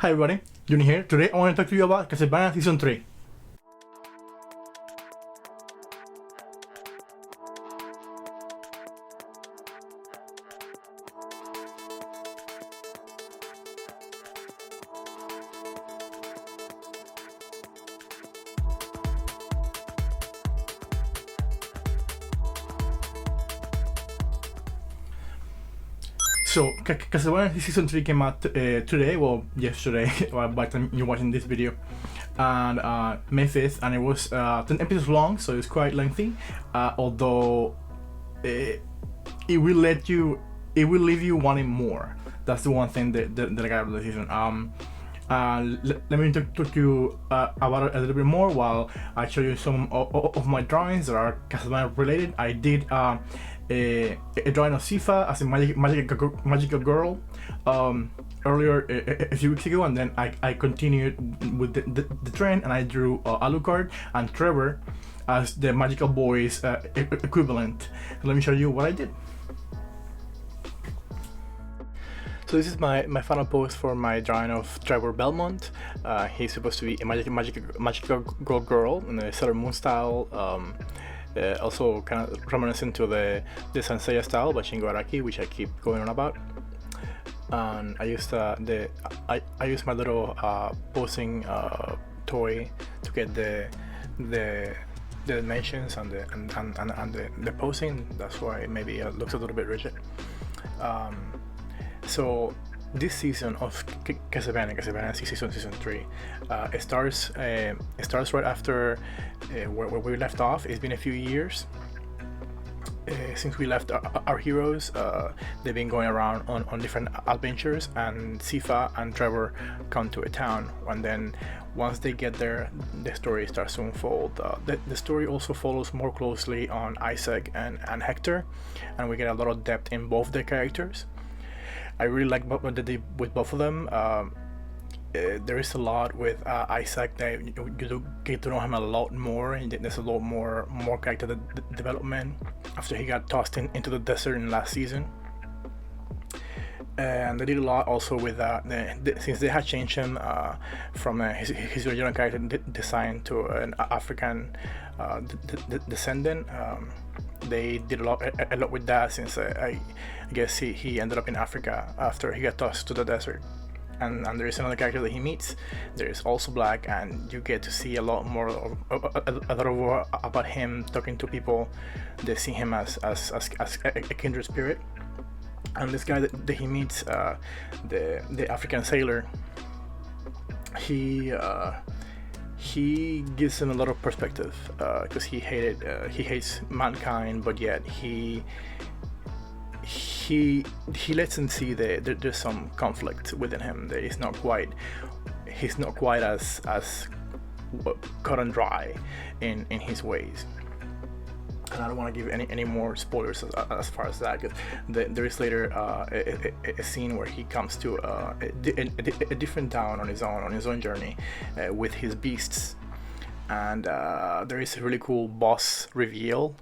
Hi everybody, Yuni here. Today I want to talk to you about Castlevania Season 3. So, Castlevania Season 3 came out today, well, yesterday, by the time you're watching this video, and May 5th, and it was 10 episodes long, so it's quite lengthy, although it will leave you wanting more. That's the one thing that I got out of the season. Let me talk to you about it a little bit more while I show you some of my drawings that are Castlevania related. I did a drawing of Sifa as a magical girl earlier a few weeks ago, and then I continued with the trend, and I drew Alucard and Trevor as the magical boys equivalent. So let me show you what I did. So this is my final post for my drawing of Trevor Belmont. He's supposed to be a magical girl in a Sailor Moon style, also kind of reminiscent to the Sanseiya style by Shingo Araki, which I keep going on about. And I used I used my little posing toy to get the dimensions and the posing. That's why maybe it looks a little bit rigid. So this season of Castlevania season 3, it starts right after where we left off. It's been a few years since we left our heroes. They've been going around on different adventures, and Sifa and Trevor come to a town, and then once they get there, the story starts to unfold. The story also follows more closely on Isaac and Hector, and we get a lot of depth in both their characters. I really like what they did with both of them. There is a lot with Isaac that you do get to know him a lot more, and there's a lot more character development after he got tossed into the desert in last season. And they did a lot also with since they had changed him from his original character design to an African descendant. They did a lot with that, since I guess he ended up in Africa after he got tossed to the desert. And there is another character that he meets. There is also black, and you get to see a lot more about him talking to people. They see him as a kindred spirit. And this guy that he meets, the African sailor, he gives him a lot of perspective, because he hates mankind, but yet he lets him see that there's some conflict within him, that he's not quite as cut and dry in his ways. And I don't want to give any more spoilers as far as that, because there is later a scene where he comes to a different town on his own journey with his beasts, and there is a really cool boss reveal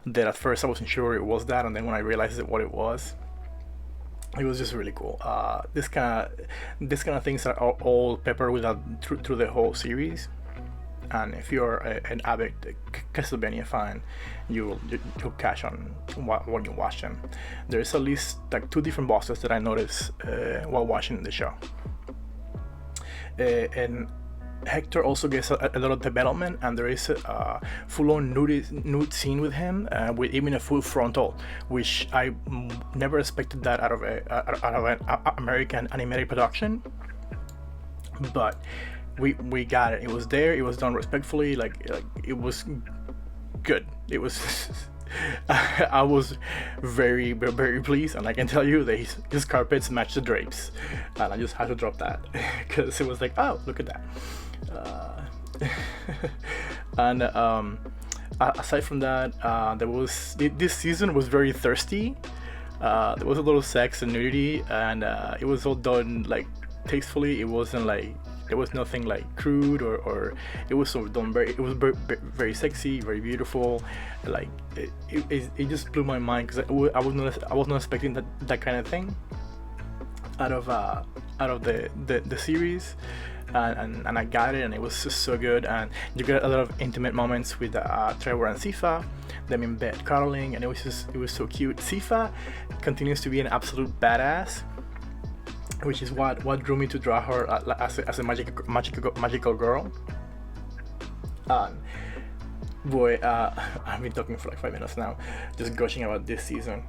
that at first I wasn't sure it was that, and then when I realized what it was just really cool. This kind of things are all peppered with through the whole series. And if you're an avid Castlevania fan, you'll catch on when you watch them. There's at least like 2 different bosses that I noticed while watching the show. And Hector also gets a lot of development, and there is a full-on nude scene with him, with even a full frontal, which I never expected that out of an American animated production. But we got it. It was there. It was done respectfully. Like it was good. It was. I was very pleased, and I can tell you that his carpets match the drapes, and I just had to drop that because it was like, oh, look at that. And aside from that, this season was very thirsty. There was a lot of sex and nudity, and it was all done like tastefully. It wasn't like, there was nothing like crude or it was sort of done very, it was very sexy, very beautiful. Like it just blew my mind, because I was not expecting that kind of thing out of out of the series, and I got it, and it was just so good. And you get a lot of intimate moments with Trevor and Sifa, them in bed cuddling, and it was so cute. Sifa continues to be an absolute badass, which is what drew me to draw her as a magical girl. Boy, I've been talking for like 5 minutes now, just gushing about this season.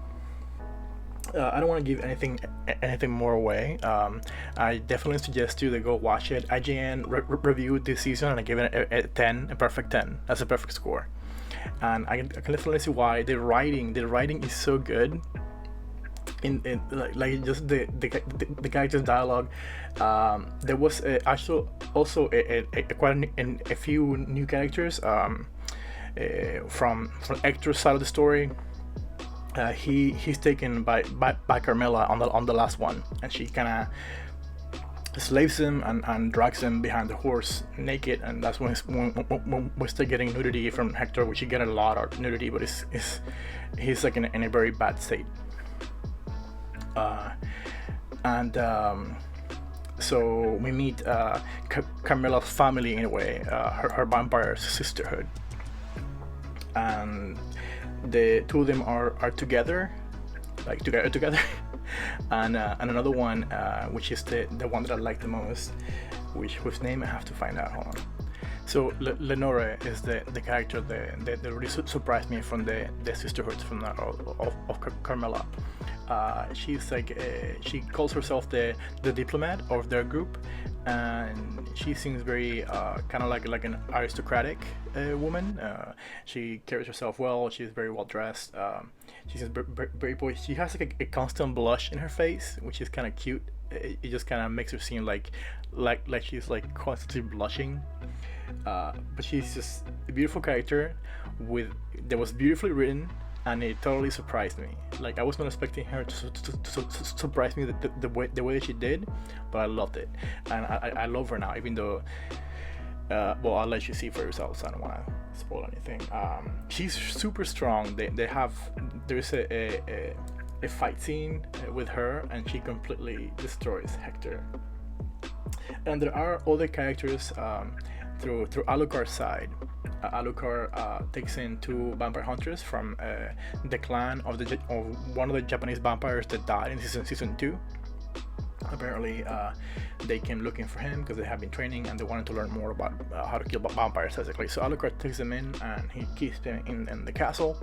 I don't want to give anything more away. I definitely suggest you to go watch it. IGN reviewed this season, and I gave it a 10, a perfect 10. That's a perfect score. And I can definitely see why. The writing is so good. In like just the characters' dialogue. There was also quite a few new characters from Hector's side of the story. He's taken by Carmela on the last one, and she kind of slaves him and drags him behind the horse naked, and that's when we start getting nudity from Hector, which you get a lot of nudity, but he's like in a very bad state. So we meet Carmela's family in a way, her vampire sisterhood, and the two of them are together, like together, and another one, which is the one that I like the most, whose name I have to find out. Hold on. So Lenore is the character that really surprised me from the sisterhoods from of Carmela. She's like she calls herself the diplomat of their group, and she seems very kind of like an aristocratic woman. She carries herself well. She's very well dressed. She's very poised. She has like a constant blush in her face, which is kind of cute. It just kind of makes her seem like she's like constantly blushing. But she's just a beautiful character that was beautifully written, and it totally surprised me. Like, I was not expecting her to surprise me the way that she did, but I loved it, and I love her now, even though well, I'll let you see for yourself, so I don't want to spoil anything. She's super strong. There's a fight scene with her, and she completely destroys Hector. And there are other characters through Alucard's side. Alucard takes in 2 vampire hunters from the clan of one of the Japanese vampires that died in season 2. Apparently, they came looking for him because they have been training, and they wanted to learn more about how to kill vampires, basically. So Alucard takes them in, and he keeps them in the castle.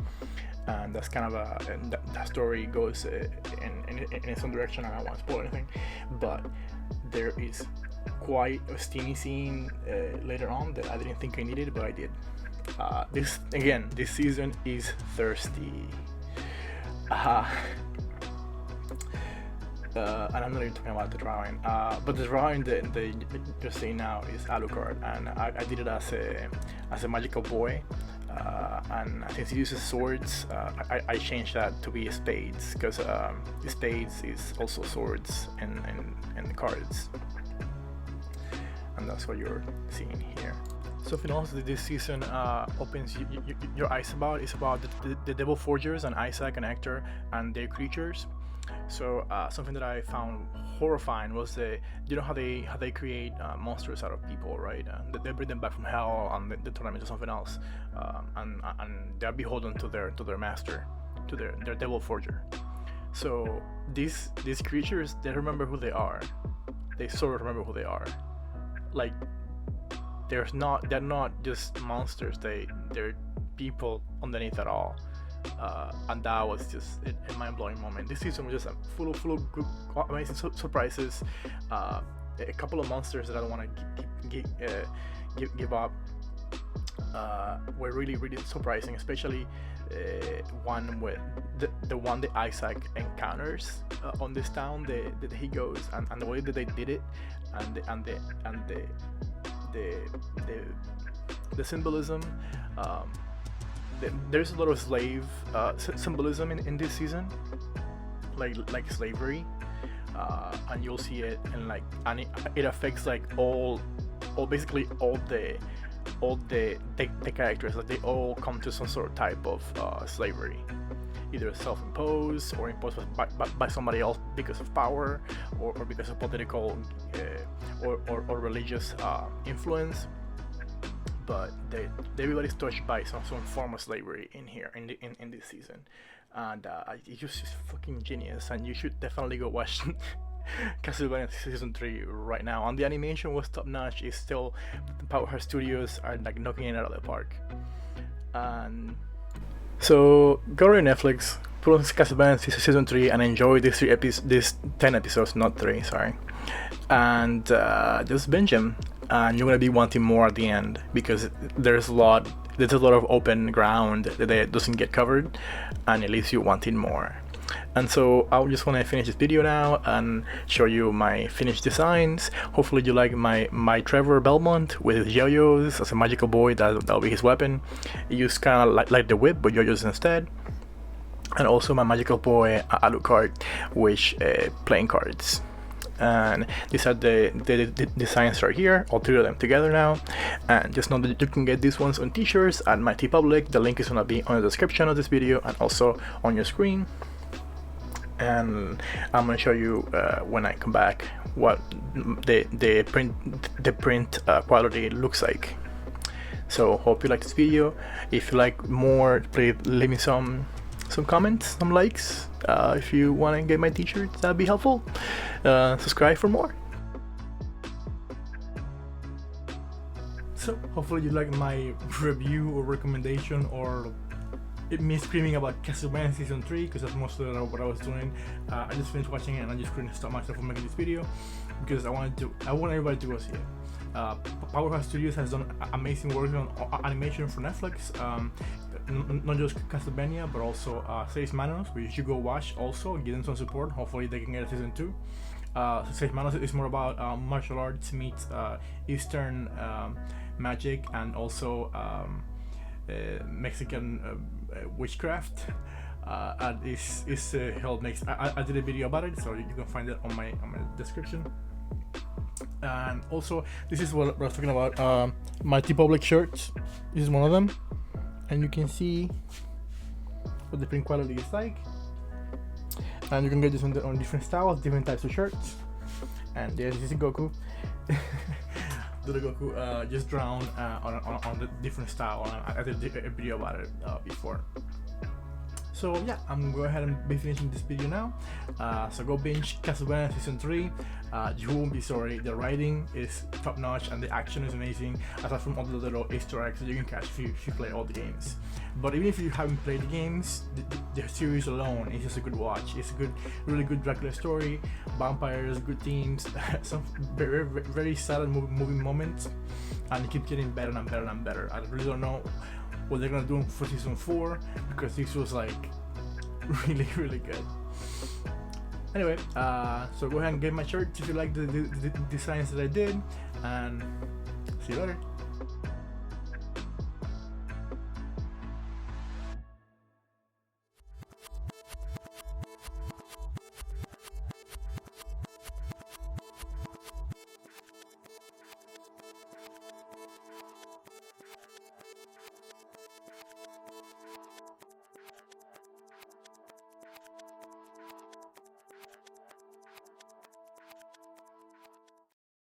And that's kind of that story goes in some direction. I don't want to spoil anything, but there is quite a steamy scene later on that I didn't think I needed, but I did. This season is thirsty. And I'm not even talking about the drawing, but the drawing that you're seeing now is Alucard, and I did it as a magical boy. And since he uses swords, I changed that to be spades, because spades is also swords in the cards, and that's what you're seeing here. Something else that this season opens your eyes about is about the Devil Forgers and Isaac and Hector and their creatures. So something that I found horrifying was how they create monsters out of people, right? They bring them back from hell and they turn them into something else, and they're beholden to their master, to their Devil Forger. So these creatures, they remember who they are. They sort of remember who they are. Like, they're not just monsters. They're people underneath it all. And that was just a mind-blowing moment. This season was just full of good, amazing surprises. A couple of monsters that I don't want to give up were really, really surprising, especially one with the one that Isaac encounters on this town that he goes, and the way that they did it, and the symbolism. There's a lot of slave symbolism in this season, like slavery, and you'll see it, and it affects basically all the characters. Like, they all come to some sort of type of slavery, either self-imposed or imposed by somebody else because of power or because of political or religious influence. But everybody's touched by some form of slavery in here in this season, and it's just fucking genius. And you should definitely go watch Castlevania season 3 right now. And the animation was top notch. It's still, the Powerhouse Studios are like knocking it out of the park. And so go to Netflix, put on Castlevania season 3, and enjoy these 10 episodes, not 3, sorry. And just binge them. And you're gonna be wanting more at the end because there's a lot of open ground that doesn't get covered, and it leaves you wanting more. And so I just want to finish this video now and show you my finished designs. Hopefully you like my Trevor Belmont with his yo-yos as a magical boy. That'll be his weapon. He used kind of like the whip, but yo-yos instead. And also my magical boy Alucard, which playing cards. And these are the designs right here, all 3 of them together now. And just know that you can get these ones on t-shirts at my TeePublic. The link is gonna be on the description of this video and also on your screen. And I'm gonna show you when I come back what the print quality looks like. So hope you like this video. If you like more, please leave me some comments, some likes. If you want to get my t-shirts, that'd be helpful. Subscribe for more. So hopefully you like my review or recommendation or me screaming about Castlevania season 3, because that's mostly what I was doing. I just finished watching it and I just couldn't stop myself from making this video because I want everybody to go see it. Powerhouse Studios has done amazing work on animation for Netflix, not just Castlevania but also Seis Manos, which you should go watch also and give them some support. Hopefully they can get a season 2. Seis Manos is more about martial arts meets Eastern magic and also Mexican witchcraft. And is held next. I did a video about it, so you can find it on my description. And also, this is what I was talking about. My TeePublic shirts. This is one of them, and you can see what the print quality is like. And you can get this on different styles, different types of shirts. And there's this is Goku. The Goku just drawn on the different style. I did a video about it before. So yeah, I'm gonna go ahead and be finishing this video now. So go binge Castlevania season 3. You won't be sorry. The writing is top notch and the action is amazing, aside from all the little Easter eggs that you can catch if you play all the games. But even if you haven't played the games, the series alone is just a good watch. It's a really good Dracula story, vampires, good themes, some very, very sad and moving moments, and it keeps getting better and better and better. I really don't know what they're gonna do for season 4 because this was like really good. Anyway, so go ahead and get my shirt if you like the designs that I did, and see you later.